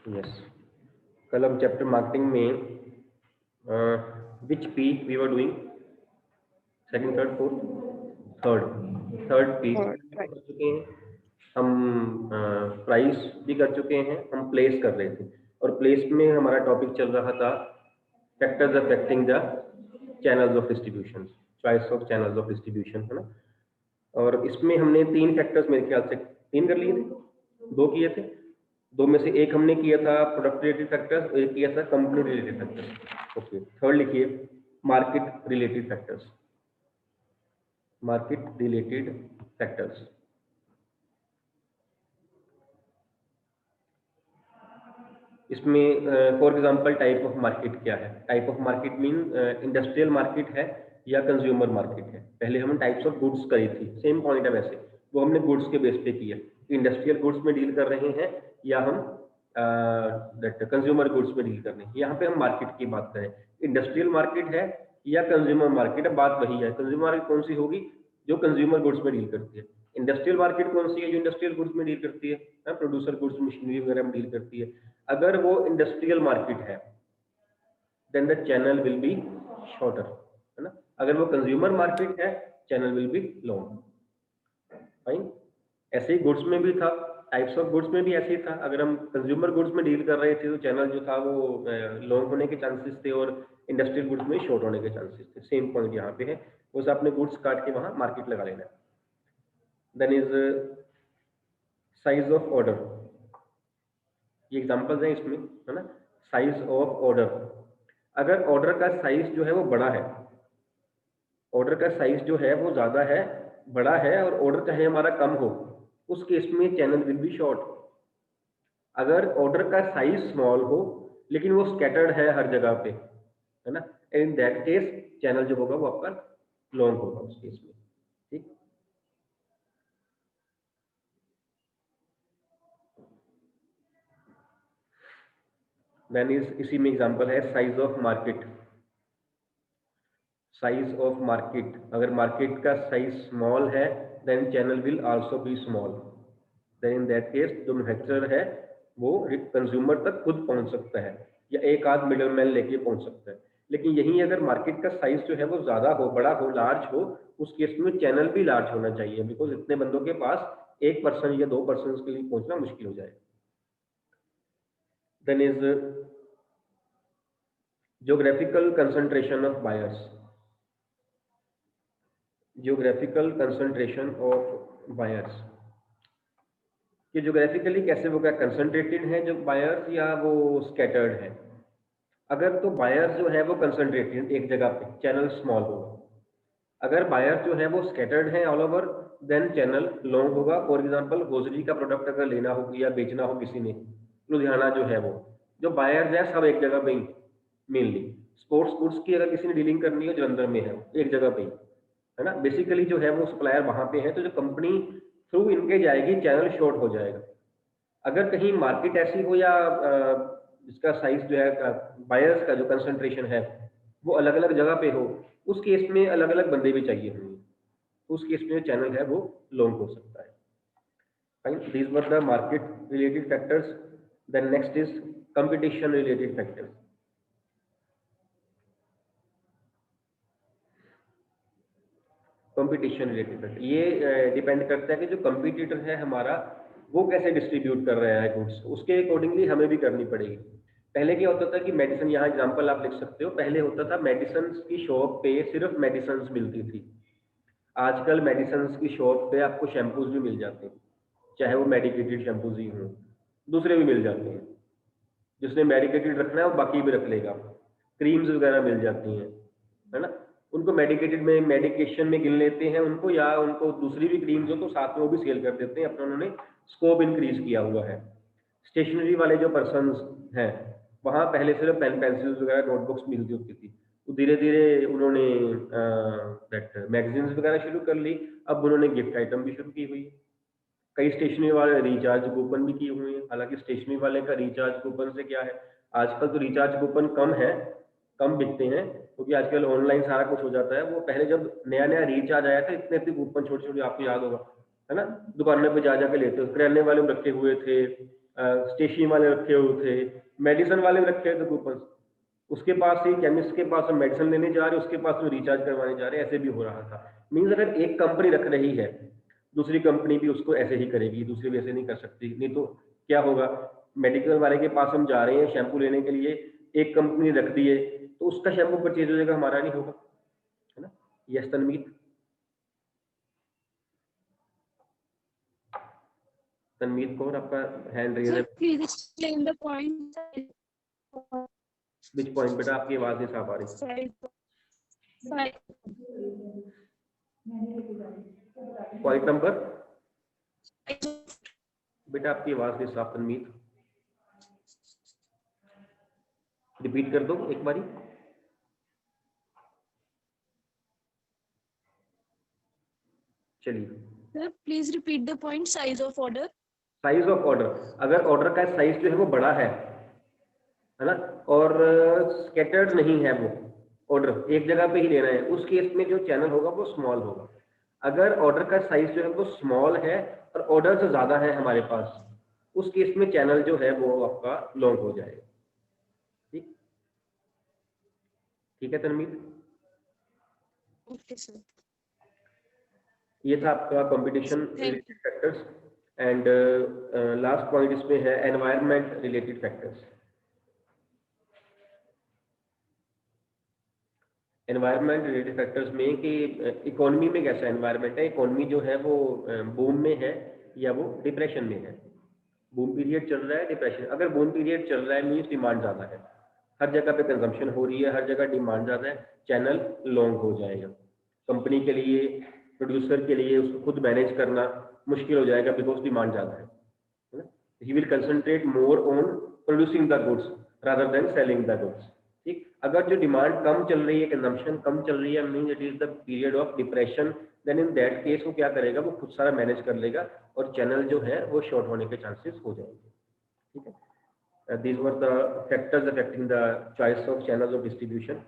Yes, कल हम chapter marketing में which P we were doing, second, third, fourth, third P Third, right. कर चुके हैं हम, प्राइस भी कर चुके हैं, हम प्लेस कर रहे थे और प्लेस में हमारा टॉपिक चल रहा था factors affecting the channels of distribution, choice of channels of distribution, है ना। और इसमें हमने 3 फैक्टर्स मेरे ख्याल से 3 कर लिए थे, 2 किए थे, 2 में से एक हमने किया था प्रोडक्ट रिलेटेड फैक्टर्स और एक किया था company related factors. Okay, third लिखिए market related factors, market related factors. इसमें for example type of market क्या है, type of market mean industrial market है या कंज्यूमर मार्केट है। पहले हम टाइप्स ऑफ गुड्स करी थी, सेम पॉइंट है वैसे, वो हमने गुड्स के बेस पे किया, इंडस्ट्रियल गुड्स में डील कर रहे हैं या हम कंज्यूमर गुड्स में डील कर रहे हैं। यहाँ पे हम मार्केट की बात करें, इंडस्ट्रियल मार्केट है या कंज्यूमर मार्केट है, बात वही है। कंज्यूमर मार्केट कौन सी होगी, जो कंज्यूमर गुड्स में डील करती है। इंडस्ट्रियल मार्केट कौन सी है, जो इंडस्ट्रियल गुड्स में डील करती है, प्रोड्यूसर गुड्स, मशीनरी वगैरह में डील करती है। अगर वो इंडस्ट्रियल मार्केट है then the channel will be shorter, है ना। अगर वो कंज्यूमर मार्केट है channel will be long. Fine, ऐसे ही गुड्स में भी था, टाइप्स ऑफ गुड्स में भी ऐसे ही था। अगर हम कंज्यूमर गुड्स में डील कर रहे थे तो चैनल जो था वो लॉन्ग होने के चांसेस थे और इंडस्ट्रियल गुड्स में शॉर्ट होने के चांसेस थे। सेम पॉइंट यहाँ पे है, बस आपने गुड्स काट के वहां मार्केट लगा लेना है। Then is size of order, ये एग्जांपल्स हैं इसमें, है ना। साइज ऑफ ऑर्डर, अगर ऑर्डर का साइज जो है वो बड़ा है, ऑर्डर का साइज जो है वो ज्यादा है, बड़ा है और ऑर्डर चाहे हमारा कम हो, उस केस में चैनल विल बी शॉर्ट। अगर ऑर्डर का साइज स्मॉल हो लेकिन वो स्कैटर्ड है हर जगह पे, है ना, इन दैट केस चैनल जो होगा वो आपका लॉन्ग होगा उस केस में। ठीक, देन इज इसी में एग्जांपल है size of market, size of market, अगर मार्केट का साइज स्मॉल है then channel will also be small. Then in that case जो मैन्युफैक्चरर है वो कंज्यूमर तक खुद पहुंच सकता है या एक आध मिडल मैन लेके पहुंच सकता है। लेकिन यही अगर मार्केट का साइज जो है वो ज्यादा हो, बड़ा हो, लार्ज हो, उस केस में चैनल भी लार्ज होना चाहिए, बिकॉज इतने बंदों के पास एक पर्सन या 2 पर्सन के लिए पहुंचना मुश्किल हो जाएगा। Then is geographical concentration of buyers, geographical concentration of buyers, कि ज्योग्राफिकली कैसे वो क्या कंसंट्रेटेड है जो बायर्स या वो स्कैटर्ड है। अगर तो बायर्स जो है वो कंसंट्रेटेड एक जगह पे, चैनल स्मॉल होगा। अगर बायर्स जो है वो स्कैटर्ड है all over, then channel long होगा। फॉर एग्जांपल होजरी का प्रोडक्ट अगर लेना हो या बेचना हो किसी ने, लुधियाना जो है वो, जो बायर्स है सब एक जगह पे ही, मेनली स्पोर्ट्स गुड्स की अगर किसी ने डीलिंग करनी हो जलंधर में है, एक जगह पे ही, है ना। बेसिकली जो है वो सप्लायर वहां पे है, तो जो कंपनी थ्रू इनके जाएगी चैनल शॉर्ट हो जाएगा। अगर कहीं मार्केट ऐसी हो या जिसका साइज जो है बायर्स का जो कंसंट्रेशन है वो अलग अलग जगह पे हो, उस केस में अलग अलग बंदे भी चाहिए होंगे, उस केस में जो चैनल है वो लॉन्ग हो सकता है। Fine, these were the market related factors. Then next is competition related factors. Competition related factor, ये डिपेंड करता है कि जो कंपटीटर है हमारा वो कैसे डिस्ट्रीब्यूट कर रहा है गुड्स, उसके अकॉर्डिंगली हमें भी करनी पड़ेगी। पहले क्या होता था कि मेडिसिन, यहाँ एग्जांपल आप लिख सकते हो, पहले होता था मेडिसिन की शॉप पे सिर्फ मेडिसिन मिलती थी। आजकल मेडिसिन की शॉप पे आपको शैम्पूज भी मिल जाते हैं, चाहे वो मेडिकेटेड शैम्पूज ही हों, दूसरे भी मिल जाते हैं। जिसने मेडिकेटेड रखना है वो बाकी भी रख लेगा। क्रीम्स वगैरह मिल जाती हैं, है ना। उनको मेडिकेटेड में, मेडिकेशन में गिन लेते हैं उनको, या उनको दूसरी भी क्रीम्स हो तो साथ में वो भी सेल कर देते हैं, अपना उन्होंने स्कोप इंक्रीज किया हुआ है। स्टेशनरी वाले जो पर्सन हैं वहाँ पहले सिर्फ पेन पेंसिल्स वगैरह नोटबुक्स मिलती होती थी, तो धीरे धीरे उन्होंने मैगजीन्स वगैरह शुरू कर ली, अब उन्होंने गिफ्ट आइटम भी शुरू की हुई है। कई स्टेशनरी वाले रिचार्ज कूपन भी किए हुए हैं, हालांकि स्टेशनरी वाले का रिचार्ज कूपन से क्या है, आजकल तो रिचार्ज कूपन कम है, कम बिकते हैं क्योंकि आजकल ऑनलाइन सारा कुछ हो जाता है। वो पहले जब नया नया रिचार्ज आया था इतने इतने कूपन छोटे छोटे, आपको याद होगा, है ना, दुकानों पे जा जाके लेते हो, किराने वाले में रखे हुए थे, स्टेशनरी वाले रखे हुए थे, मेडिसिन वाले भी रखे हुए थे कूपन, उसके पास ही केमिस्ट के पास हम मेडिसिन लेने जा रहे हैं, उसके पास में रिचार्ज करवाने जा रहे हैं, ऐसे भी हो रहा था। मीन्स अगर एक कंपनी रख रही है, दूसरी कंपनी भी उसको ऐसे ही करेगी, दूसरी भी ऐसे नहीं कर सकती। नहीं तो क्या होगा, मेडिकल वाले के पास हम जा रहे हैं शैम्पू लेने के लिए, एक कंपनी रख दी है तो उसका शैम्पू परचेज हो जाएगा, हमारा नहीं होगा, है ना। यस तनवीर, तनवीर कौर आपका हैंड रेज है। Sir, please explain the point. Which point बेटा, आपकी आवाज नहीं साफ आ रही। पॉइंट नंबर बेटा, आपकी आवाज नहीं साफ तनवीर, रिपीट कर दो एक बारी। चलिए, Sir, please repeat the point. Size of order. Size of order, अगर ऑर्डर का साइज जो है वो बड़ा है ना, और स्कैटर्ड नहीं है, वो ऑर्डर एक जगह पे ही लेना है, उस केस में जो चैनल होगा वो स्मॉल होगा। अगर ऑर्डर का साइज जो है वो स्मॉल है और ऑर्डर से ज्यादा है हमारे पास, उस केस में चैनल जो है वो आपका लॉन्ग हो जाएगा। ठीक, ठीक है तनवीर। Okay, sir. ये था आपका competition related factors. And last point इसमें है environment related factors. Environment related factors में कि इकोनॉमी में कैसा एनवायरनमेंट है, इकोनॉमी जो है वो बूम में है या वो डिप्रेशन में है। बूम पीरियड चल रहा है, डिप्रेशन। अगर बूम पीरियड चल रहा है मीन्स डिमांड ज़्यादा है, हर जगह पे कंजम्पशन हो रही है, हर जगह डिमांड ज़्यादा है, चैनल लॉन्ग हो जाएगा। कंपनी के लिए, प्रोड्यूसर के लिए उसको खुद मैनेज करना मुश्किल हो जाएगा बिकॉज डिमांड ज़्यादा है ना। He will concentrate more on producing the goods rather than selling the goods. ठीक, अगर जो डिमांड कम चल रही है, कंजम्पशन कम चल रही है, means it is the period of depression, then in that case वो क्या करेगा, वो खुद सारा मैनेज कर लेगा और चैनल जो है वो शॉर्ट होने के चांसेस हो जाएंगे। ठीक है, these were the factors affecting the choice of channels of distribution.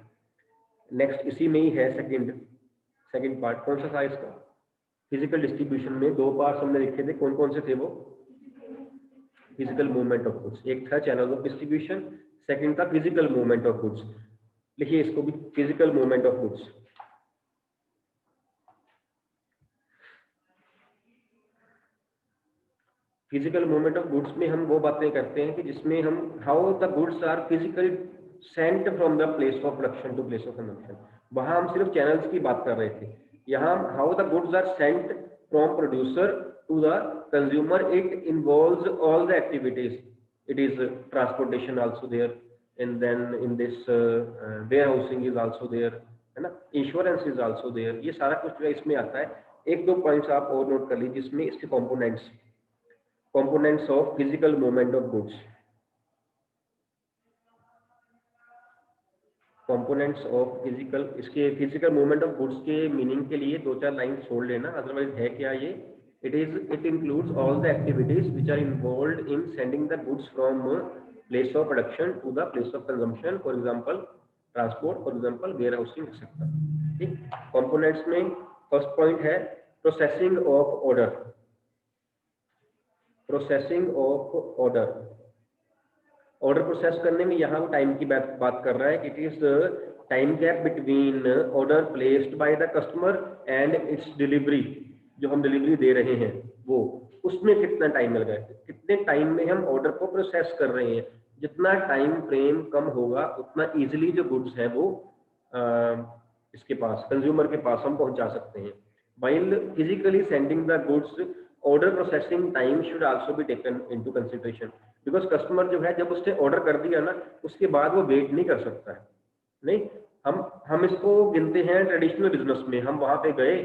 Next इसी में ही है सेकंड पार्ट, कौन सा था इसका, फिजिकल डिस्ट्रीब्यूशन में दो पार्ट्स हमने लिखे थे, कौन कौन से थे वो, फिजिकल मूवमेंट ऑफ गुड्स, एक था चैनल ऑफ डिस्ट्रीब्यूशन, सेकंड था फिजिकल मूवमेंट ऑफ गुड्स। लिखिए इसको भी, physical movement of goods. Physical movement of goods में हम वो बातें करते हैं कि जिसमें हम how the goods are physically sent from the place of production to place of consumption. वहां हम सिर्फ चैनल्स की बात कर रहे थे, यहाँ how the goods are sent from producer to the consumer, it involves all the activities, it is transportation also there, and then in this warehousing is also there, है ना, इंश्योरेंस इज आल्सो देयर, ये सारा कुछ जो है इसमें आता है। एक दो पॉइंट्स आप और नोट कर लीजिए जिसमें इसके components of physical movement of goods, components of physical, इसके physical movement of goods के मीनिंग के लिए दो चार लाइन छोड़ लेना, अदरवाइज है क्या ये, it includes all the activities which are involved in sending the goods from place of production to the place of consumption, for example transport, for example warehousing etc. ठीक, components में first point है processing of order, processing of order. Order process करने में यहाँ वो time की बात कर रहा है कि it is time gap between order placed by the customer and it's delivery, जो हम डिलीवरी दे रहे हैं वो, उसमें कितना टाइम लग रहा है, कितने टाइम में हम ऑर्डर को प्रोसेस कर रहे हैं। जितना टाइम फ्रेम कम होगा उतना इजिली जो गुड्स है वो इसके पास, कंज्यूमर के पास हम पहुंचा सकते हैं। while physically sending the goods, order processing time should also be taken into consideration, because customer जो है जब उसने ऑर्डर कर दिया ना उसके बाद वो वेट नहीं कर सकता है। नहीं, हम इसको गिनते हैं ट्रेडिशनल बिजनेस में, हम वहां पे गए,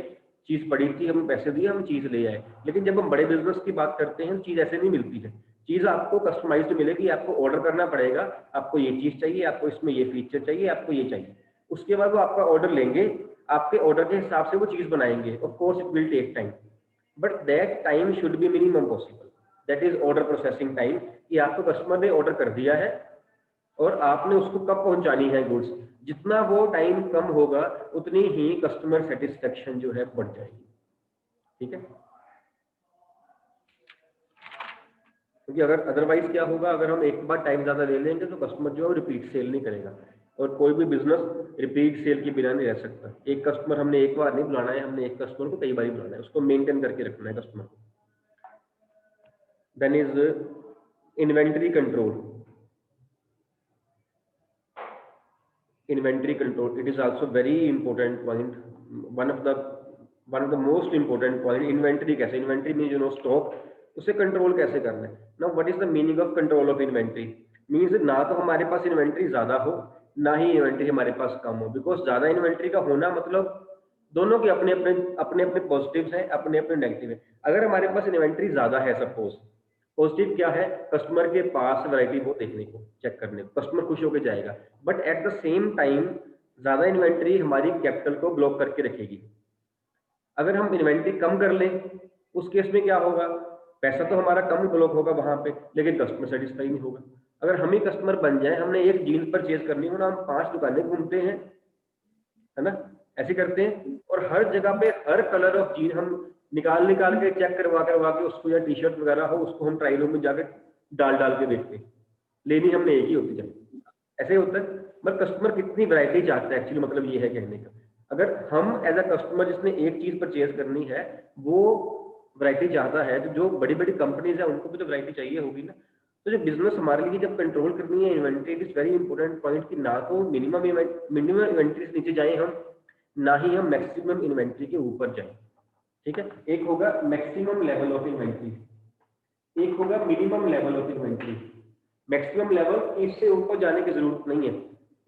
चीज पड़ी थी, हम पैसे दिए, हम चीज ले आए। लेकिन जब हम बड़े बिजनेस की बात करते हैं चीज ऐसे नहीं मिलती है, चीज आपको कस्टमाइज्ड मिलेगी, आपको ऑर्डर करना पड़ेगा, आपको ये चीज चाहिए, आपको इसमें ये फीचर चाहिए, आपको ये चाहिए, उसके बाद वो आपका ऑर्डर लेंगे, आपके ऑर्डर के हिसाब से वो चीज बनाएंगे। Of course it will take time, but that time should be minimum possible, that is order processing time, कि आपको कस्टमर ने ऑर्डर कर दिया है और आपने उसको कब पहुंचानी है गुड्स, जितना वो टाइम कम होगा उतनी ही कस्टमर सेटिस्फेक्शन जो है बढ़ जाएगी। ठीक है, क्योंकि अगर अदरवाइज क्या होगा, अगर हम एक बार टाइम ज़्यादा ले लेंगे तो कस्टमर जो है रिपीट सेल नहीं करेगा, और कोई भी बिजनेस रिपीट सेल के बिना नहीं रह सकता। एक कस्टमर हमने एक बार नहीं बुलाना है, हमने एक कस्टमर को कई बार बुलाना है, उसको मेंटेन करके रखना है कस्टमर को। Then is inventory control. Inventory control, it is also very important point, one of the most important point। Inventory कैसे, इन्वेंट्री मीन स्टॉक, उसे कंट्रोल कैसे करना है। Now what is the meaning of control of inventory? Means ना तो हमारे पास inventory ज्यादा हो, ना ही इन्वेंट्री हमारे पास कम हो, बिकॉज ज्यादा इन्वेंट्री का होना मतलब दोनों के अपने अपने अपने अपने पॉजिटिव्स हैं, अपने अपने नेगेटिव है। अगर हमारे पास इन्वेंट्री ज्यादा है, सपोज पॉजिटिव क्या है, कस्टमर के पास वैरायटी हो देखने को, चेक करने को, कस्टमर खुश होकर जाएगा। But at the same time ज्यादा इन्वेंट्री हमारी कैपिटल को ब्लॉक करके रखेगी। अगर हम इन्वेंट्री कम कर लें, उस केस में क्या होगा, पैसा तो हमारा कम ब्लॉक होगा वहां पे, लेकिन कस्टमर सेटिस्फाई नहीं होगा। अगर हम ही कस्टमर बन जाए, हमने एक जीन्स परचेज करनी हो ना, हम 5 दुकानें घूमते हैं, है ना, ऐसे करते हैं, और हर जगह पे हर कलर ऑफ जीन हम निकाल निकाल के चेक करवा करवा के उसको, या टी शर्ट वगैरह हो उसको हम ट्राई रूम में जाकर डाल डाल के देखते हैं। लेनी हमने एक ही होती है, ऐसे होता है। बट कस्टमर कितनी वैरायटी चाहता है, एक्चुअली मतलब ये है कहने का। अगर हम एज अ कस्टमर जिसने एक चीज परचेज करनी है, वो वैरायटी चाहता है, तो जो बड़ी बड़ी कंपनीज है उनको भी तो वैरायटी चाहिए होगी ना। तो जो बिजनेस हमारे लिए जब कंट्रोल करनी है inventory, it is very important point कि ना तो मिनिमम इन्वेंट्री से नीचे जाए हम, ना ही हम मैक्सिमम इन्वेंट्री के ऊपर जाए। ठीक है, एक होगा मैक्सिमम लेवल ऑफ इन्वेंट्री, एक होगा minimum level of inventory. Maximum level, इससे ऊपर जाने की जरूरत नहीं है,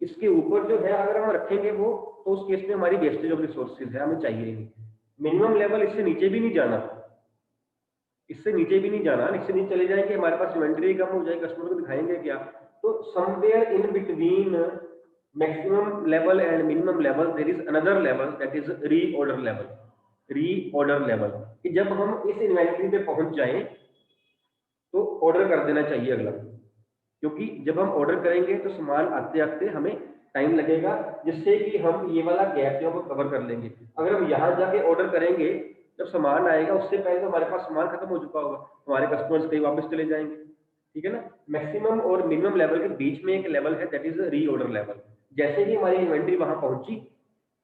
इसके ऊपर जो है अगर हम रखेंगे वो, तो उस केस में हमारी वेस्टेज ऑफ रिसोर्सेज है, हमें चाहिए ही नहीं। मिनिमम लेवल, इससे नीचे भी नहीं जाना, इससे नीचे भी नहीं जाना, इससे नीचे चले जाएंगे हमारे पास इन्वेंट्री कम हो जाएगी, कस्टमर को दिखाएंगे क्या। तो somewhere in between maximum level and minimum level there is another level, that is reorder level. Reorder level कि जब हम इस इन्वेंट्री पे पहुंच जाएं तो ऑर्डर कर देना चाहिए अगला, क्योंकि जब हम ऑर्डर करेंगे तो सामान आते आते हमें टाइम लगेगा, जिससे कि हम ये वाला गैप जो है वो कवर कर लेंगे। अगर हम यहाँ जाके ऑर्डर करेंगे, जब सामान आएगा उससे पहले तो हमारे पास सामान खत्म हो चुका होगा, हमारे कस्टमर्स कहीं वापस चले जाएंगे। ठीक है ना, मैक्सिमम और मिनिमम लेवल के बीच में एक लेवल है, दैट इज रीऑर्डर लेवल। जैसे ही हमारी इन्वेंट्री वहां पहुंची,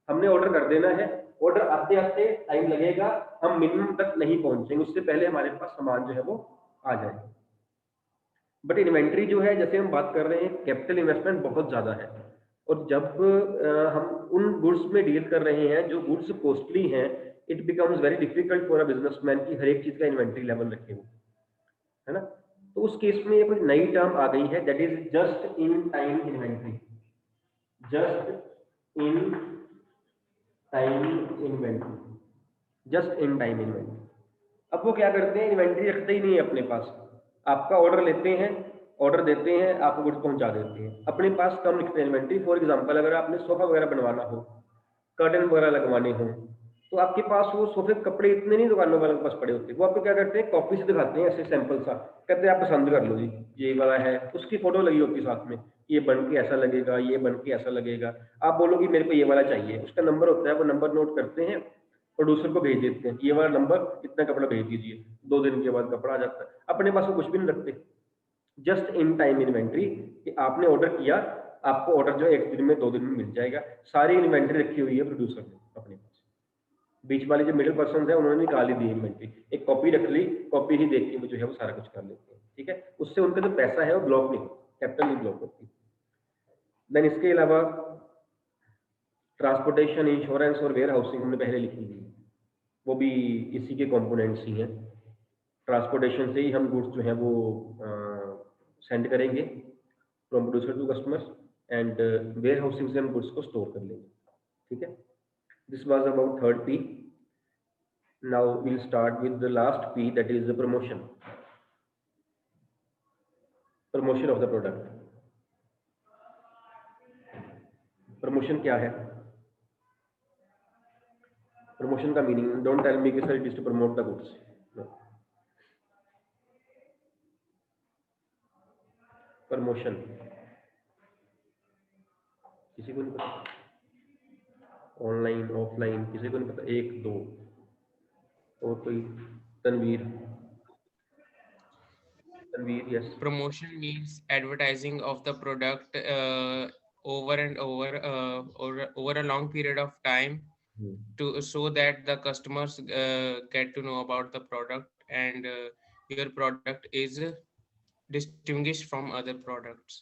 हमने ऑर्डर कर देना है, ऑर्डर आते आते टाइम लगेगा, हम मिनिमम तक नहीं पहुंचेंगे, उससे पहले हमारे पास सामान जो है वो आ जाएगा। बट इन्वेंट्री जो है, जैसे हम बात कर रहे हैं, कैपिटल इन्वेस्टमेंट बहुत ज्यादा है, और जब हम उन गुड्स में डील कर रहे हैं जो गुड्स कॉस्टली हैं, it becomes very difficult for a businessman की हर एक चीज का इन्वेंट्री लेवल रखे वो, है ना। तो उस केस में एक नई टर्म आ गई है, that is just in time inventory. Just in time inventory, just in time inventory. अब वो क्या करते हैं, इन्वेंट्री रखते ही नहीं है अपने पास, आपका ऑर्डर लेते हैं, ऑर्डर देते हैं, आपको गुड्स पहुंचा देते हैं, अपने पास कम रखते हैं इन्वेंट्री। फॉर एग्जांपल, अगर आपने सोफा वगैरह बनवाना हो, कर्टन वगैरह लगवाने हो, तो आपके पास वो सोफे कपड़े इतने नहीं दुकानों वालों के पास पड़े होते, वो आपको क्या करते हैं, कॉपी से दिखाते हैं ऐसे सैंपल सा, कहते हैं आप पसंद कर लो जी, ये वाला है, उसकी फोटो लगी होती है साथ में, ये बन के ऐसा लगेगा, ये बन के ऐसा लगेगा। आप बोलोगे मेरे को ये वाला चाहिए, उसका नंबर होता है, वो नंबर नोट करते हैं, प्रोड्यूसर को भेज देते हैं, ये वाला नंबर इतना कपड़ा भेज दीजिए, 2 दिन के बाद कपड़ा आ जाता है। अपने पास वो कुछ भी नहीं रखते, जस्ट इन टाइम इन्वेंट्री, कि आपने ऑर्डर किया, आपको ऑर्डर जो है 1 दिन में 2 दिन में मिल जाएगा। सारी इन्वेंट्री रखी हुई है प्रोड्यूसर ने अपने पास, बीच वाले जो मिडिल पर्सन है उन्होंने निकाल ही दी इन्वेंट्री, एक कॉपी रख ली, कॉपी ही देख के वो जो है वो सारा कुछ कर लेते हैं। ठीक है, उससे उनका जो पैसा है वो ब्लॉक नहीं, कैपिटल नहीं ब्लॉक होती। देन इसके अलावा ट्रांसपोर्टेशन, इंश्योरेंस और वेयर हाउसिंग हमने पहले लिखी हुई है, वो भी इसी के कंपोनेंट्स ही हैं। ट्रांसपोर्टेशन से ही हम गुड्स जो है वो सेंड करेंगे from producer to customers, and warehousing से हम गुड्स को स्टोर कर लेंगे। ठीक है, this was about third P. Now we'll start with the last P, that is the promotion. Promotion of the product. Promotion क्या है? प्रमोशन का मीनिंग, डोंट टेल मी कि sir it is to promote the goods. Promotion किसी को नहीं पता, online offline किसी को नहीं पता, 1 2 और कोई? Tanveer, Tanveer, yes. Promotion means advertising of the product over and over a long period of time Hmm. to so that the customers get to know about the product, and your product is distinguished from other products.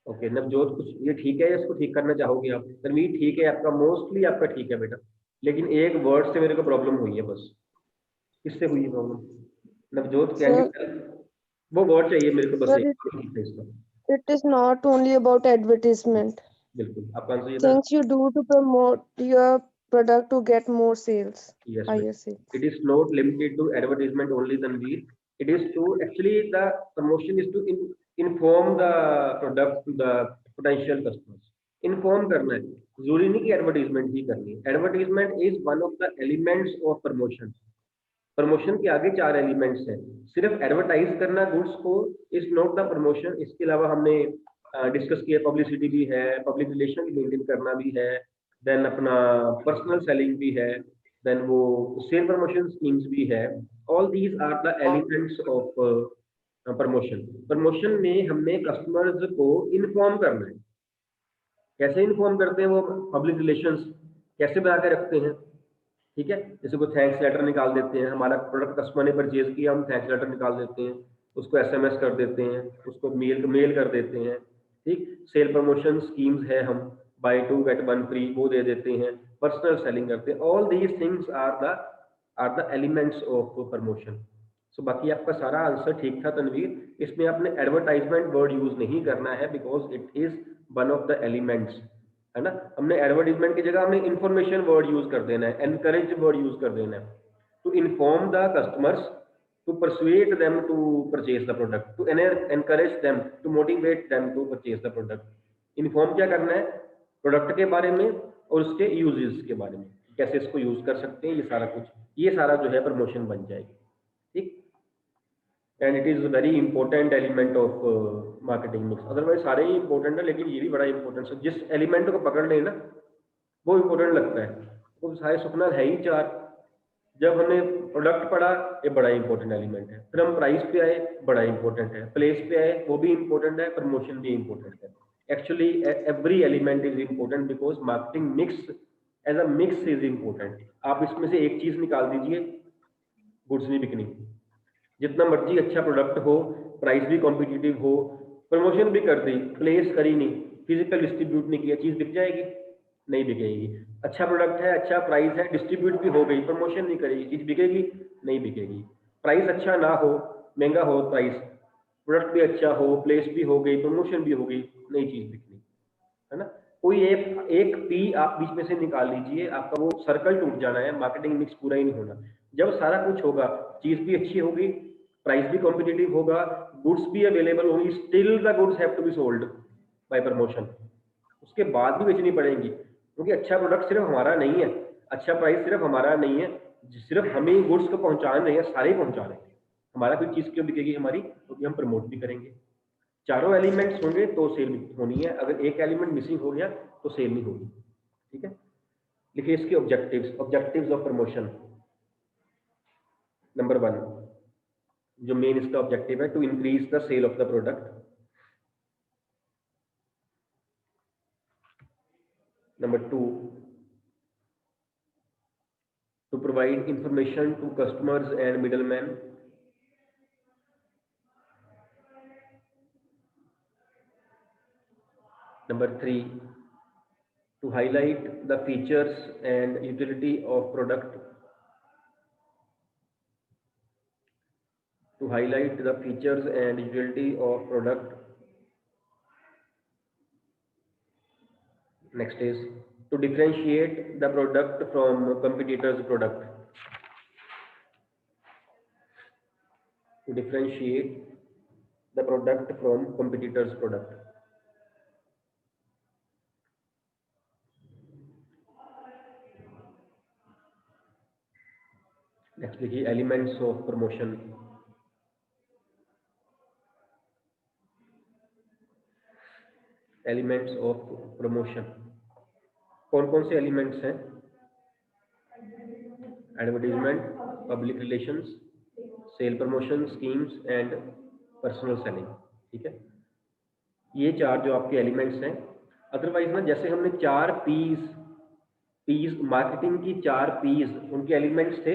Okay Navjot, कुछ ये ठीक है या इसको ठीक करना चाहोगे आप? तनवीर ठीक है आपका, मोस्टली आपका ठीक है बेटा, लेकिन एक वर्ड से मेरे को प्रॉब्लम हुई है बस। किससे हुई है problem? Navjot can you Sir, tell? वो वर्ड चाहिए मेरे को बस sir, एक, ठीक है इसका। it is not only about advertisement. बिल्कुल, आपका आंसर ये था। Things you do to promote your product to get more sales, Yes, higher ma'am. sales. It is not limited to advertisement only, Tanveer. It is to actually the promotion is to inform the product to the potential customers. Inform करना है, जरूरी नहीं कि advertisement ही करनी है। Advertisement is one of the elements of promotion. Promotion के आगे 4 elements हैं। सिर्फ एडवर्टाइज करना गुड्स को इज नॉट द प्रमोशन। इसके अलावा हमने डिस्कस किया पब्लिसिटी भी है, पब्लिक रिलेशन मेंटेन करना भी है, देन अपना पर्सनल सेलिंग भी है, देन वो सेल प्रमोशन स्कीम्स भी है। All these are the elements of promotion. Promotion में हमने कस्टमर्स को इन्फॉर्म करना है। कैसे इन्फॉर्म करते हैं? वो पब्लिक रिलेशंस कैसे बना के रखते हैं, ठीक है? जैसे कोई थैंक्स लेटर निकाल देते हैं, हमारा प्रोडक्ट कस्टमर ने परचेज किया, हम थैंक्स लेटर निकाल देते हैं, उसको एसएमएस कर देते हैं, उसको मेल कर देते हैं, ठीक। सेल प्रमोशन स्कीम्स है, हम बाय 2 गेट 1 फ्री वो दे देते हैं, पर्सनल सेलिंग करते हैं। All these things are the elements of promotion. So बाकी आपका सारा आंसर ठीक था तनवीर। इसमें आपने एडवर्टाइजमेंट वर्ड यूज नहीं करना है because it is one of the elements, है ना। हमने एडवर्टाइजमेंट की जगह हमने इंफॉर्मेशन वर्ड यूज कर देना है, एनकरेज वर्ड यूज कर देना है, to inform the customers, to persuade them to purchase the product, to encourage them, to motivate them to purchase the product. Inform क्या करना है? प्रोडक्ट के बारे में और उसके यूजेस के बारे में, कैसे इसको यूज कर सकते हैं, ये सारा कुछ, ये सारा जो है प्रमोशन बन जाएगी, ठीक। And it is very important element of marketing mix. Otherwise सारे ही इंपॉर्टेंट है, लेकिन ये भी बड़ा इंपॉर्टेंट है। जिस एलिमेंट को पकड़ लें ना वो इंपॉर्टेंट लगता है। वो सारे सुपना है ही 4। जब हमने प्रोडक्ट पढ़ा, ये बड़ा इंपॉर्टेंट एलिमेंट है। फिर हम प्राइस पे आए, बड़ा इंपॉर्टेंट है। प्लेस पे आए, वो भी इंपॉर्टेंट है। प्रमोशन भी इंपॉर्टेंट है। Actually every element is important because marketing mix as a mix is important. आप इसमें से एक चीज निकाल दीजिए, गुड्स नहीं बिकनी। जितना मर्जी अच्छा प्रोडक्ट हो, प्राइस भी कॉम्पिटिटिव हो, प्रमोशन भी कर दी, प्लेस करी नहीं, फिजिकल डिस्ट्रीब्यूट नहीं किया, चीज बिक जाएगी? नहीं बिकेगी। अच्छा प्रोडक्ट है, अच्छा प्राइस है, डिस्ट्रीब्यूट भी हो गई, प्रमोशन नहीं करेगी, चीज बिकेगी? नहीं बिकेगी। प्राइस अच्छा ना हो, महंगा हो प्राइस, प्रोडक्ट भी अच्छा हो, प्लेस भी हो गई, प्रमोशन भी हो गई, नई चीज बिकनी, है ना। कोई एक पी आप बीच में से निकाल लीजिए, आपका वो सर्कल टूट जाना है, मार्केटिंग मिक्स पूरा ही नहीं होना। जब सारा कुछ होगा, चीज भी अच्छी होगी, प्राइस भी कॉम्पिटिटिव होगा, गुड्स भी अवेलेबल होंगी, still the goods have to be sold by promotion. उसके बाद भी बेचनी पड़ेंगी, क्योंकि अच्छा प्रोडक्ट सिर्फ हमारा नहीं है, अच्छा प्राइस सिर्फ हमारा नहीं है, सिर्फ हम ही गुड्स को पहुंचा रहे हैं, सारे ही पहुंचा रहे हैं। हमारा कोई चीज क्यों बिकेगी हमारी? क्योंकि हम प्रमोट भी करेंगे। चारों एलिमेंट्स होंगे तो सेल होनी है। अगर एक एलिमेंट मिसिंग हो गया तो सेल नहीं होगी, ठीक है। लिखिए इसके ऑब्जेक्टिव्स ऑफ प्रमोशन। नंबर 1, जो मेन इसका ऑब्जेक्टिव है, to increase the sale of the product. Number 2, to provide information to customers and middlemen. Number 3, to highlight the features and utility of product. To highlight the features and utility of product. Next is to differentiate the product from competitors' product. To differentiate the product from competitors' product. Next देखिए elements of promotion. Elements of promotion. कौन कौन से elements हैं? Advertisement, public relations, sale promotion schemes and personal selling, ठीक है। ये 4 जो आपके एलिमेंट्स हैं। अदरवाइज ना जैसे हमने 4 पीस मार्केटिंग की 4 पीस उनके एलिमेंट्स थे,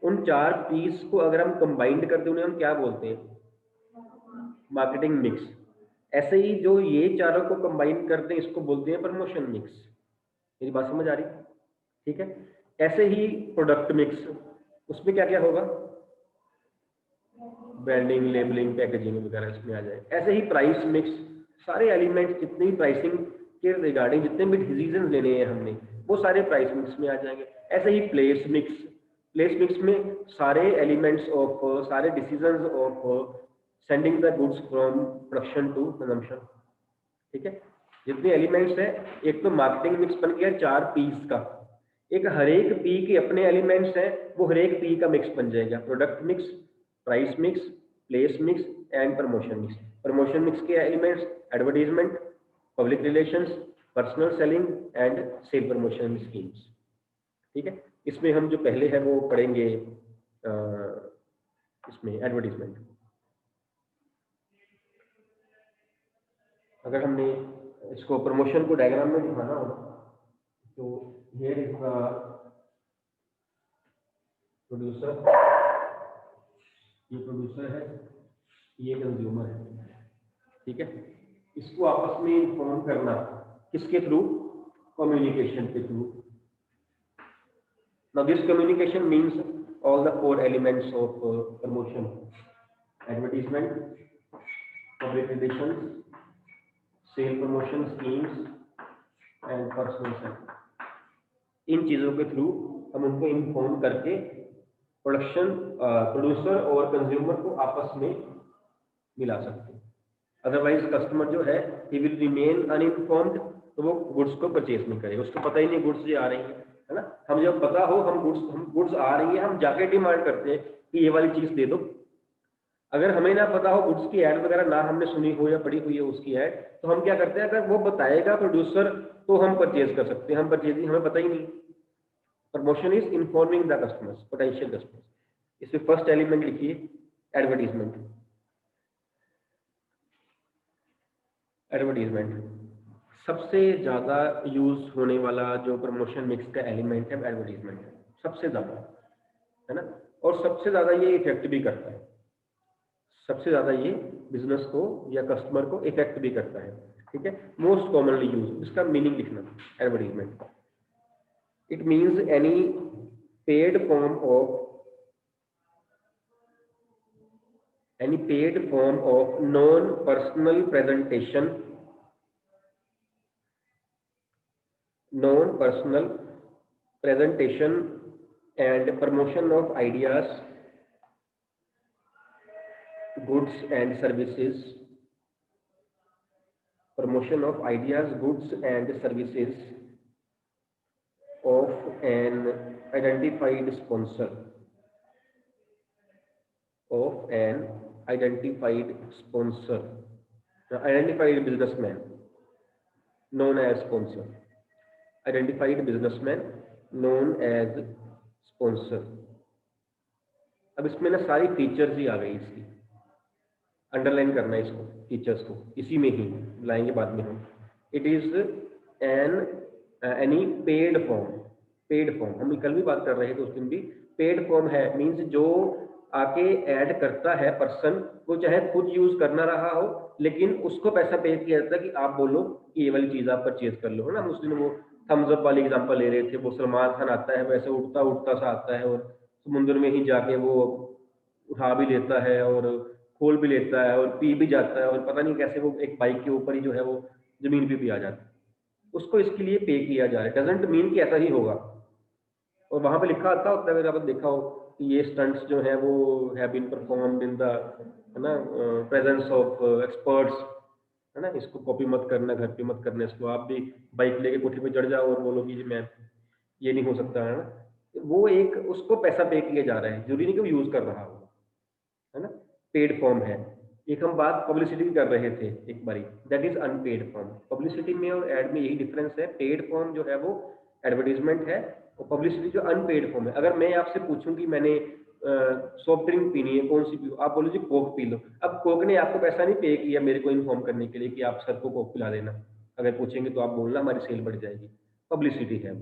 उन 4 पीस को अगर हम कंबाइंड करते उन्हें हम क्या बोलते हैं? Marketing mix. ऐसे ही जो ये चारों को कंबाइन करते हैं इसको बोलते हैं प्रमोशन मिक्स। मेरी बात समझ आ रही? ठीक है। ऐसे ही प्रोडक्ट मिक्स, उसमें क्या क्या होगा? ब्रांडिंग, लेबलिंग, पैकेजिंग वगैरह इसमें आ जाए। ऐसे ही प्राइस मिक्स, सारे एलिमेंट्स जितने भी प्राइसिंग के रिगार्डिंग जितने भी डिसीजन लेने हैं हमने वो सारे प्राइस मिक्स में आ जाएंगे। ऐसे ही प्लेस मिक्स में सारे एलिमेंट्स ऑफ सारे decisions of sending the goods from production to consumption, ठीक है। जितने एलिमेंट्स है, एक तो मार्केटिंग मिक्स बन गया 4 पीस का, एक हर एक पी के अपने एलिमेंट्स हैं, वो हर एक पी का मिक्स बन जाएगा। Product mix, price mix, place mix and promotion mix. Promotion mix के elements advertisement, public relations, personal selling and sale promotion schemes, ठीक है। इसमें हम जो पहले है वो पढ़ेंगे इसमें एडवर्टाइजमेंट। अगर हमने इसको प्रमोशन को डायग्राम में दिखाना हो तो हियर इज द प्रोड्यूसर, ये प्रोड्यूसर है, ये कंज्यूमर है, ठीक है। इसको आपस में इन्फॉर्म करना किसके थ्रू? कम्युनिकेशन के through. Now this communication means all the 4 elements of promotion: advertisement, public relations, sale promotion schemes and personal selling. इन चीज़ों के थ्रू हम उनको इन्फॉर्म करके प्रोड्यूसर और कंज्यूमर को आपस में मिला सकते हैं। अदरवाइज कस्टमर जो है ही विल रिमेन अनइन्फॉर्म्ड, तो वो गुड्स को परचेज नहीं करेगा, उसको पता ही नहीं गुड्स ये आ रही है ना। हम जब पता हो हम गुड्स आ रही है, हम जाके डिमांड करते हैं कि ये वाली चीज़ दे दो। अगर हमें ना पता हो, गुड्स की ऐड वगैरह ना हमने सुनी हो या पढ़ी हुई है उसकी ऐड, तो हम क्या करते हैं, अगर वो बताएगा प्रोड्यूसर तो हम परचेज कर सकते हैं, हम परचेजिंग हमें पता ही नहीं। Promotion is informing the customers, potential customers. इसमें फर्स्ट एलिमेंट लिखिए एडवर्टीजमेंट। सबसे ज्यादा यूज होने वाला जो प्रमोशन मिक्स का एलिमेंट है एडवर्टीजमेंट है, सबसे ज्यादा, है ना। और सबसे ज्यादा ये इफेक्ट भी करता है, सबसे ज्यादा ये बिजनेस को या कस्टमर को इफेक्ट भी करता है, ठीक है। मोस्ट कॉमनली यूज, इसका मीनिंग लिखना advertisement. It means any paid form of non personal presentation, and promotion of ideas, goods and services, of an identified sponsor, identified businessman known as sponsor, अब इसमें ना सारी फीचर्स ही आ गई, इसकी underline करना है इसको, फीचर्स को इसी में ही लाएंगे बाद में हम। It is any paid form, हम कल भी बात कर रहे थे उस दिन भी। पेड फॉर्म है मींस जो आके ऐड करता है पर्सन, वो चाहे खुद यूज करना रहा हो लेकिन उसको पैसा पे किया जाता है कि आप बोलो कि ये वाली चीज आप परचेज कर लो, है ना। उस दिन वो थम्स अप वाली एग्जांपल ले रहे थे, वो सलमान खान आता है वैसे उड़ता उड़ता सा आता है और समुद्र में ही जाके वो उठा भी लेता है और खोल भी लेता है और पी भी जाता है और पता नहीं कैसे वो एक बाइक के ऊपर ही जो है वो जमीन पे भी आ जाता है। उसको इसके लिए पे किया जा रहा है, डजंट मीन कि ऐसा ही होगा। और वहां पे लिखा आता होता है, अगर आपने देखा हो कि ये स्टंट्स जो है वो have been performed in the, है ना, प्रेजेंस ऑफ एक्सपर्ट्स, है ना। इसको कॉपी मत करना, घर पे मत करना इसको। आप भी बाइक लेके कोठी पे चढ़ जाओ और बोलो कि मैं ये नहीं हो सकता, है ना। वो एक उसको पैसा पे किया जा रहा है, जरूरी नहीं कि वो यूज कर रहा हो, है ना। पेड फॉर्म है। एक हम बात पब्लिसिटी की कर रहे थे एक बारी, that is unpaid form. Publicity में और एड में यही डिफरेंस है, पेड फॉर्म जो है वो एडवर्टीजमेंट है और पब्लिसिटी जो अनपेड फॉर्म है। अगर मैं आपसे पूछूं कि मैंने सॉफ्ट ड्रिंक पीनी है, कौन सी पी, आप बोलो जी कोक पी लो। अब कोक ने आपको पैसा नहीं पे किया मेरे को इन्फॉर्म करने के लिए कि आप सर को कोक पिला देना, अगर पूछेंगे तो आप बोलना हमारी सेल बढ़ जाएगी, पब्लिसिटी है।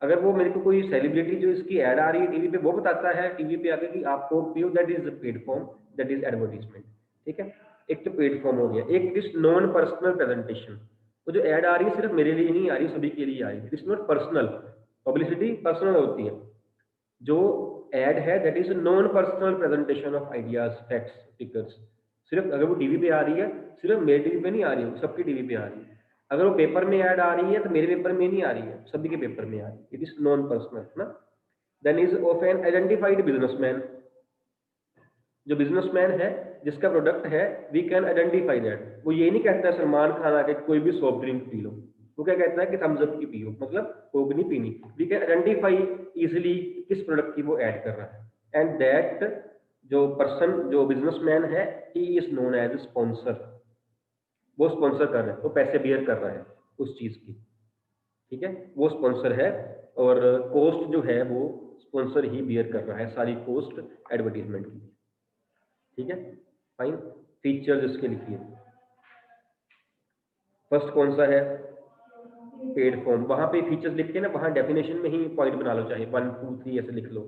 अगर वो मेरे को कोई सेलिब्रिटी जो इसकी ऐड आ रही है टीवी पे वो बताता है टीवी पे आके कि आप कोक पियो, that is paid form, that is advertisement, ठीक है। एक तो पेड फॉर्म हो गया, एक इज नॉन पर्सनल प्रेजेंटेशन, वो जो ऐड आ रही है सिर्फ मेरे लिए नहीं आ रही, सभी के लिए आ रही है, it's not personal, publicity personal होती है। जो ऐड है that is non personal presentation of ideas, facts, figures, सिर्फ अगर वो टीवी पे आ रही है, सिर्फ मेरे टीवी पे नहीं आ रही है, सबकी टीवी पे आ रही है। अगर वो पेपर में ऐड आ रही है तो मेरे पेपर में नहीं आ रही है, सभी के पेपर में आ रही है, इट इज नॉन पर्सनल ना। Then is of an identified businessman, जो बिजनेसमैन है जिसका प्रोडक्ट है, वी कैन आइडेंटिफाई दैट। वो ये नहीं कहता है सलमान खान आके कोई भी सॉफ्ट ड्रिंक पी लो, वो क्या कहता है कि थम्स अप की पियो, मतलब कोक नहीं पीनी। वी कैन आइडेंटिफाई इजिली किस प्रोडक्ट की वो ऐड कर रहा है, एंड दैट जो पर्सन, जो बिजनेसमैन है, he is known as sponsor, वो स्पॉन्सर कर रहा है, वो पैसे बियर कर रहा है उस चीज की, ठीक है, वो स्पॉन्सर है, और कॉस्ट जो है वो स्पॉन्सर ही बियर कर रहा है, सारी कॉस्ट एडवर्टीजमेंट की, ठीक है। फाइन, फीचर्स इसके लिखिए। फर्स्ट कौन सा है, पेड फॉर्म, वहां पे फीचर्स लिख के ना वहां डेफिनेशन में ही पॉइंट बना लो, चाहे 1 2 3 ऐसे लिख लो।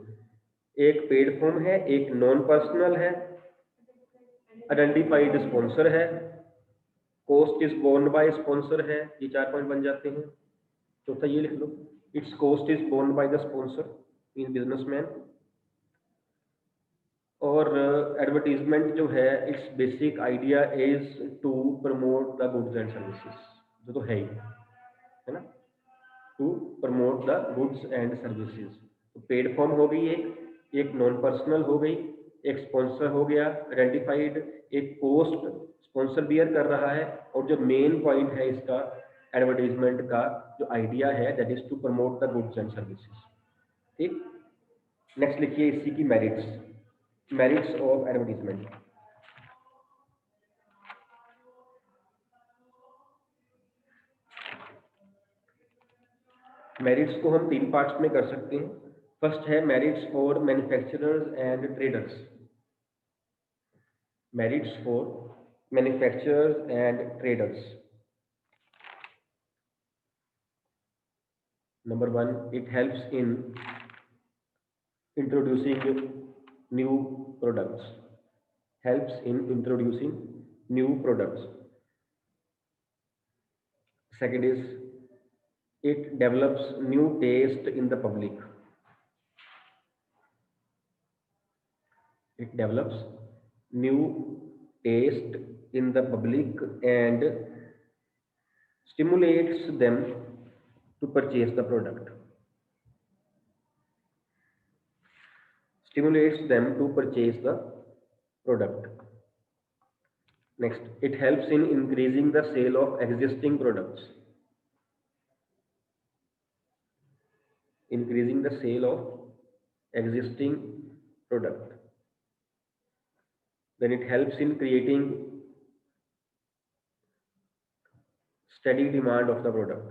एक पेड फॉर्म है, एक नॉन पर्सनल है, आइडेंटिफाइड स्पॉन्सर है, cost is borne by sponsor है, ये 4 पॉइंट बन जाते हैं। चौथा ये लिख लो, its cost is borne by the sponsor in businessman. और एडवर्टीजमेंट जो है, its basic idea is to promote the goods and services, जो तो है ही, है ना, to promote the goods and services. तो पेड फॉर्म हो गई एक नॉन पर्सनल हो गई, एक स्पॉन्सर हो गया आइडेंटिफाइड, एक कॉस्ट स्पॉन्सर बियर कर रहा है, और जो मेन पॉइंट है इसका एडवर्टीजमेंट का जो आइडिया है, that is to promote the goods and services, ठीक। नेक्स्ट लिखिए इसी की merits, merits of advertisement. Merits को हम 3 पार्ट्स में कर सकते हैं। फर्स्ट है merits for manufacturers and traders, merits for manufacturers and traders. Number 1, it helps in introducing new products, helps in introducing new products. Second is it develops new taste in the public, it develops new taste in the public and stimulates them to purchase the product, stimulates them to purchase the product. Next, it helps in increasing the sale of existing products, increasing the sale of existing product. Then it helps in creating steady demand of the product.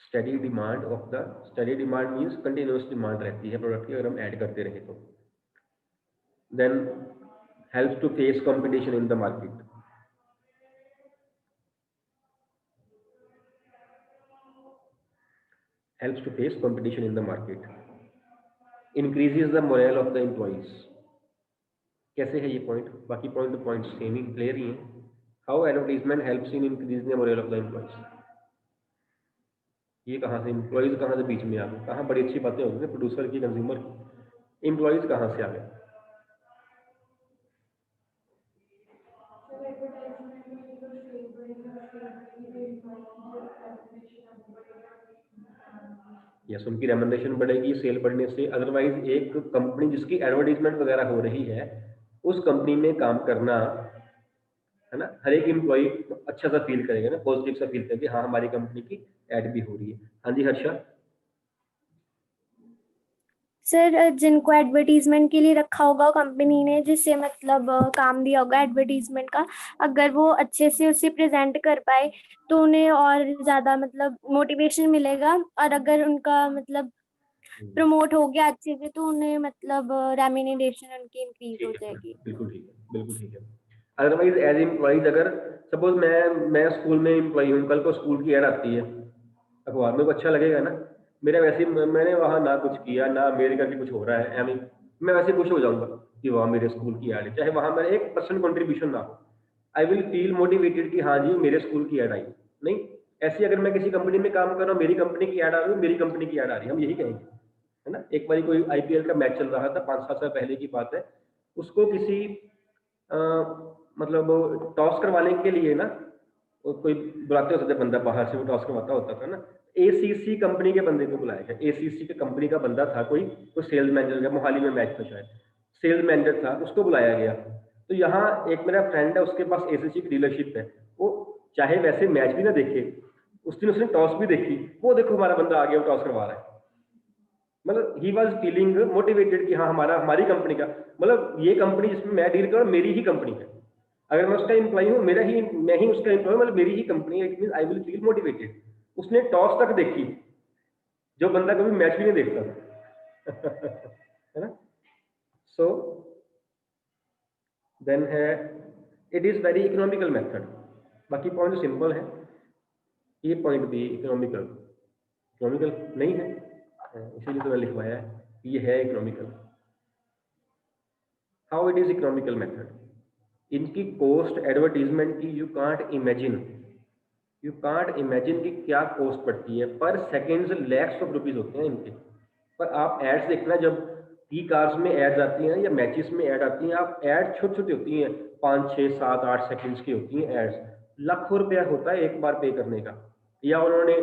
Steady demand means continuous demand रहती है product की, अगर हम add करते रहे तो। Then helps to face competition in the market, helps to face competition in the market. Increases the morale of the employees. कैसे है ये पॉइंट, बाकी पॉइंट सेम ही, क्लियर ही है। How advertisement helps in increasing the moral of the employees, ये कहाँ से, employees कहाँ से बीच में आ गए, कहाँ बड़ी अच्छी बातें होगी प्रोड्यूसर की, कंज्यूमर की, एम्प्लॉइज कहाँ से आ गए। यस, उनकी रेमंडेशन बढ़ेगी सेल बढ़ने से। अदरवाइज एक कंपनी जिसकी एडवर्टीजमेंट वगैरह हो रही है, उस कंपनी में काम करना, है ना, हर एक एम्प्लॉय अच्छा सा फील करेगा ना, पॉजिटिव सा फील करेगा, हाँ हमारी कंपनी की ऐड भी हो रही है। हाँ जी हर्षा। सर जिनको एडवर्टीजमेंट के लिए रखा होगा कंपनी ने, जिससे मतलब काम दिया होगा एडवर्टीजमेंट का, अगर वो अच्छे से उसे प्रेजेंट कर पाए तो उन्हें और ज़्यादा मतलब मोटिवेशन मिलेगा, और अगर उनका मतलब प्रमोट हो गया अच्छे से तो उन्हें मतलब रेम्यूनरेशन उनकी इंक्रीज हो ठीक है, जाएगी। बिल्कुल ठीक है, बिल्कुल ठीक है। अदरवाइज एज एम्प्लॉइज, अगर सपोज मैं स्कूल में एम्प्लॉई हूँ, कल को स्कूल की ऐड आती है अखबार में, को अच्छा लगेगा ना। मेरा वैसे ही मैंने वहाँ ना कुछ किया, ना मेरे करके कुछ हो रहा है, आई मीन मैं वैसे खुश हो जाऊंगा कि वहाँ मेरे स्कूल की ऐड है, चाहे वहाँ मेरा 1% कंट्रीब्यूशन ना हो। आई विल फील मोटिवेटेड कि हाँ जी मेरे स्कूल की ऐड आई। नहीं, ऐसी अगर मैं किसी कंपनी में काम कर रहा हूँ, मेरी कंपनी की ऐड आ रही है, मेरी कंपनी की ऐड आ रही है, हम यही कहेंगे, है ना। एक बारी कोई आईपीएल का मैच चल रहा था, 5-7 साल पहले की बात है, उसको किसी अ, मतलब टॉस करवाने के लिए ना, वो कोई बुलाते होते थे बंदा बाहर से, वो टॉस करवाता होता था ना, एसीसी कंपनी के बंदे को बुलाया गया। एसीसी के कंपनी का बंदा था, कोई सेल्स मैनेजर, मोहाली में मैच था शायद, सेल्स मैनेजर था, उसको बुलाया गया। तो यहाँ एक मेरा फ्रेंड है, उसके पास एसीसी की डीलरशिप है, वो चाहे वैसे मैच भी ना देखे, उस दिन उसने टॉस भी देखी, वो देखो हमारा बंदा आ गया, वो टॉस करवा रहा है। मतलब ही वॉज फीलिंग मोटिवेटेड कि हाँ हमारी कंपनी का, मतलब ये कंपनी जिसमें मैं डील कर रहा हूँ मेरी ही कंपनी है, अगर मैं उसका एम्प्लॉई हूँ, मैं ही उसका एम्प्लॉय, मतलब मेरी ही कंपनी है, it mean I will feel motivated. उसने टॉस तक देखी, जो बंदा कभी मैच भी नहीं देखता है ना। सो देन है, it is very economical method. बाकी पॉइंट सिंपल है, ये पॉइंट भी इकोनॉमिकल इकोनॉमिकल नहीं है, इसीलिए तो मैं लिखवाया है कि ये है economical. How it is economical method, इनकी कॉस्ट एडवर्टीजमेंट की यू कांट इमेजिन कि क्या कॉस्ट पड़ती है। पर सेकेंड्स लैक्स ऑफ रुपीज होते हैं इनके। पर आप एड्स देखना, जब पी कार्स में एड्स आती हैं या मैचेस में एड आती हैं, आप एड छोटी छोटी होती हैं, 5, 6, 7, 8 सेकेंड्स की होती हैं एड्स, लाखों रुपया होता है एक बार पे करने का। या उन्होंने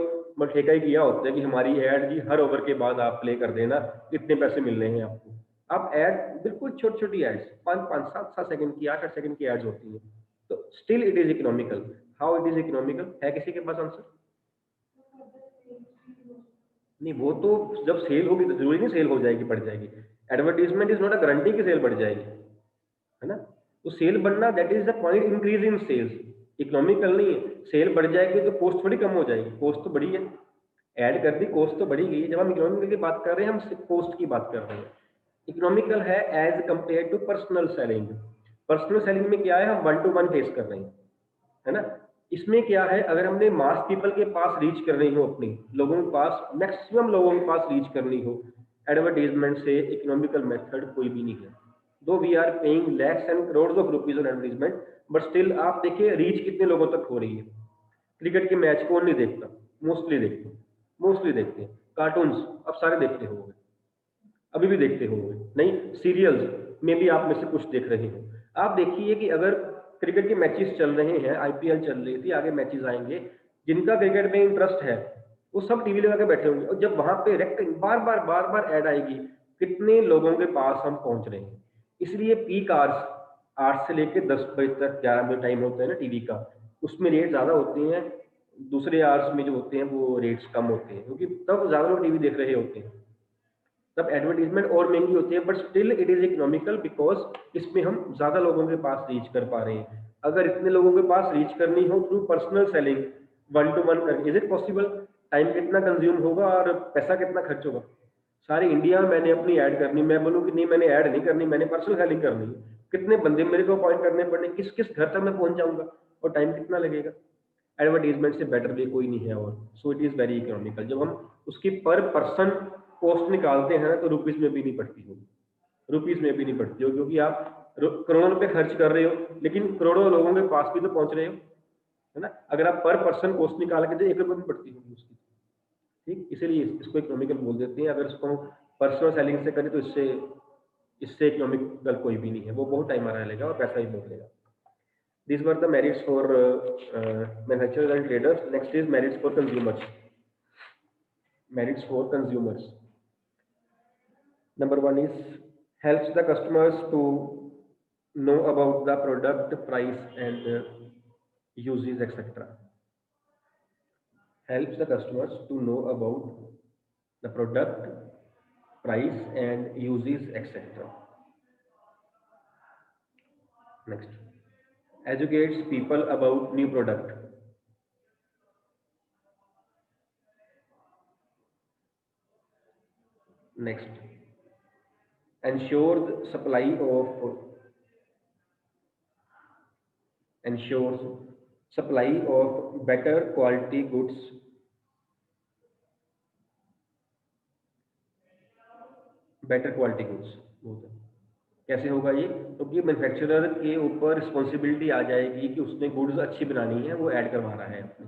ठेका ही किया होता है कि हमारी एड जी हर ओवर के बाद आप प्ले कर देना, इतने पैसे मिल रहे हैं आपको। आप एड बिल्कुल छोटी छोटी एड्स, 5, 5, 7, 7 सेकंड की, 8, 8 सेकंड की एड्स होती हैं, तो still it is economical. How it is economical, है किसी के पास आंसर? नहीं, वो तो जब सेल होगी तो जरूरी नहीं सेल हो जाएगी, बढ़ जाएगी। Advertisement is not a guarantee कि सेल बढ़ जाएगी, है ना। तो सेल बढ़ना, that is the point, increase in sales. Economical नहीं है, सेल बढ़ जाएगी तो कॉस्ट थोड़ी कम हो जाएगी, कॉस्ट तो बढ़ी है, ऐड कर दी, कॉस्ट तो बढ़ी गई है। जब हम इकोनॉमिकल की बात कर रहे हैं, हम कॉस्ट की बात कर रहे हैं। इकोनॉमिकल है as compare to personal selling. Personal selling में क्या है, हम 1-to-1 फेस कर रहे हैं, है ना। इसमें क्या है, अगर हमने मास पीपल के पास रीच करनी हो, अपनी लोगों के पास, मैक्सिमम लोगों के पास रीच करनी हो, एडवर्टीजमेंट से इकोनॉमिकल मेथड कोई भी नहीं है। Though we are paying lakhs and crore of rupees on advertisement, but still आप देखिए रीच कितने लोगों तक हो रही है। क्रिकेट के मैच कौन नहीं देखता, मोस्टली देखते हैं। कार्टून्स अब सारे देखते होंगे, अभी भी देखते होंगे, नहीं सीरियल्स में भी आप में से कुछ देख रहे हो। आप देखिए कि अगर क्रिकेट के मैचेस चल रहे हैं, आईपीएल चल रही थी, आगे मैचेस आएंगे, जिनका क्रिकेट में इंटरेस्ट है वो सब टीवी लगा के बैठे होंगे, और जब वहां पे रेक्टिंग बार बार ऐड आएगी, कितने लोगों के पास हम पहुंच रहे हैं। इसलिए पीक आवर्स 8 से लेकर 10 बजे तक, 11 बजे टाइम होता है ना टीवी का, उसमें रेट ज्यादा होते हैं। दूसरे आवर्स में जो होते हैं वो रेट्स कम होते हैं, क्योंकि तब ज्यादा लोग टीवी देख रहे होते हैं, तब एडवर्टीजमेंट और महंगी होती है, but still it is economical, because इसमें हम ज्यादा लोगों के पास रीच कर पा रहे हैं। अगर इतने लोगों के पास रीच करनी हो थ्रू पर्सनल सेलिंग, 1-to-1 कर, इज इट पॉसिबल? टाइम कितना कंज्यूम होगा और पैसा कितना खर्च होगा? सारे इंडिया में मैंने अपनी ऐड करनी, मैं बोलूँ कि नहीं मैंने ऐड नहीं करनी, मैंने पर्सनल सेलिंग करनी है, कितने बंदे मेरे को अपॉइंट करने पड़े, किस किस घर तक मैं पहुंच जाऊंगा, और टाइम कितना लगेगा? एडवर्टीजमेंट से बेटर वे कोई नहीं है। और so it is very economical. जब हम उसकी पर पर्सन कॉस्ट निकालते हैं ना, तो रुपीज में भी नहीं पड़ती होगी, रुपीज में भी नहीं पड़ती हो, क्योंकि आप करोड़ों रुपए खर्च कर रहे हो, लेकिन करोड़ों लोगों के पास भी तो पहुंच रहे हो, है ना। अगर आप पर पर्सन कॉस्ट निकाल के तो 1 रुपये में पड़ती होगी उसकी, ठीक। इसीलिए इसको इकोनॉमिकल बोल देते हैं। अगर इसको पर्सनल सेलिंग से करें तो इससे इकोनॉमिकल कोई भी नहीं है, वो बहुत टाइम आ रहा लेगा और पैसा ही बहुत लेगा। These were the merits for manufacturers and traders. Next is merits for consumers. Merits for consumers. Number one is helps the customers to know about the product, price, and uses, etc. Helps the customers to know about the product, price and uses, etc. Next, educates people about new product. Next, ensures supply of better quality goods. Better quality goods कैसे होगा ये? क्योंकि manufacturer के ऊपर responsibility आ जाएगी कि उसने goods अच्छी बनानी है, वो ऐड करवा रहा है अपने,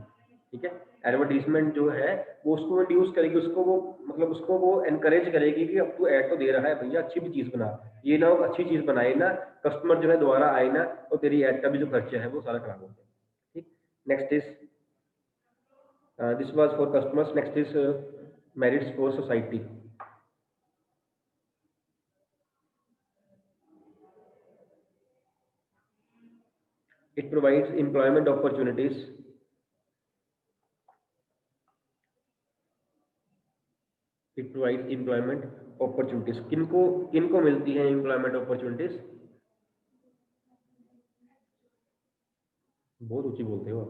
ठीक है। एडवर्टीजमेंट जो है वो उसको इंड्यूस करेगी, उसको वो मतलब उसको वो एनकरेज करेगी कि अब तू ऐड तो दे रहा है भैया, अच्छी भी चीज़ बना, ये ना हो अच्छी चीज़ बनाए ना, कस्टमर जो है दोबारा आए ना और तेरी ऐड का भी जो खर्चा है वो सारा खराब हो जाए, ठीक। Next is this was for customers. Next is merits for society. It provides employment opportunities. It provides employment opportunities. किनको मिलती है employment opportunities? बहुत ऊंची बोलते हो आप,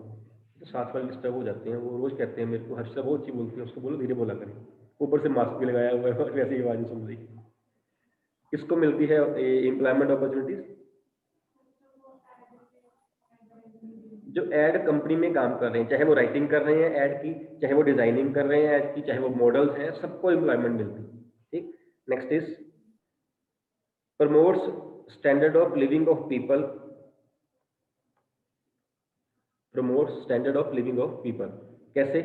तो साथ वाले डिस्टर्ब हो जाते हैं, वो रोज कहते हैं मेरे को हर्षा बहुत ऊंची बोलती है, उसको बोलो धीरे बोला करें, ऊपर से मास्क भी लगाया हुआ है और वैसे ही आवाज नहीं सुन रही। किसको मिलती है एम्प्लॉयमेंट अपॉर्चुनिटीज? जो एड कंपनी में काम कर रहे हैं, चाहे वो राइटिंग कर रहे हैं ऐड की, चाहे वो डिजाइनिंग कर रहे हैं ऐड की, चाहे वो मॉडल्स हैं, सबको एम्प्लॉयमेंट मिलती है, ठीक। Next is promotes standard of living of people. Promotes standard of living of people कैसे?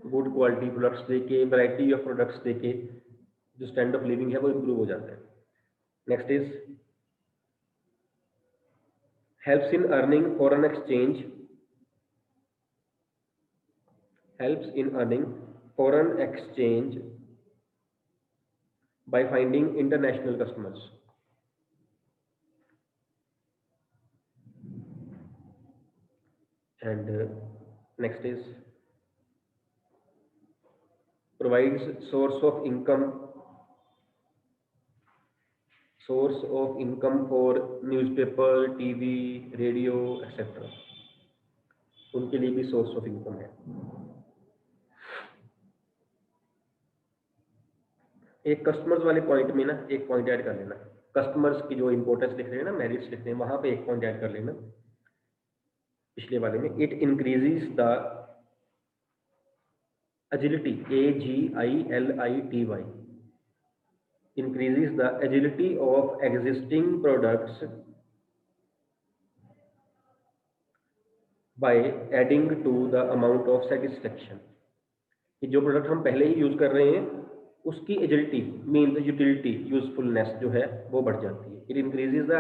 गुड क्वालिटी प्रोडक्ट्स देके, वैरायटी ऑफ प्रोडक्ट्स देके जो स्टैंडर्ड ऑफ लिविंग है वो इम्प्रूव हो जाता है। Next is helps in earning foreign exchange, helps in earning foreign exchange by finding international customers. And next is provides source of income for newspaper, TV, radio, etc. उनके लिए भी source of income है। एक customers वाले point में ना एक point add कर लेना, कस्टमर्स की जो इंपॉर्टेंस लिख रहे हैं ना, मेरिट्स लिख रहे हैं, वहां पे एक पॉइंट ऐड कर लेना पिछले वाले में। It increases the agility, AGILITY, increases the agility of existing products by adding to the amount of satisfaction। कि जो प्रोडक्ट हम पहले ही यूज कर रहे हैं उसकी एजिलिटी मीन्स यूटिलिटी, यूजफुलनेस जो है वो बढ़ जाती है। It increases the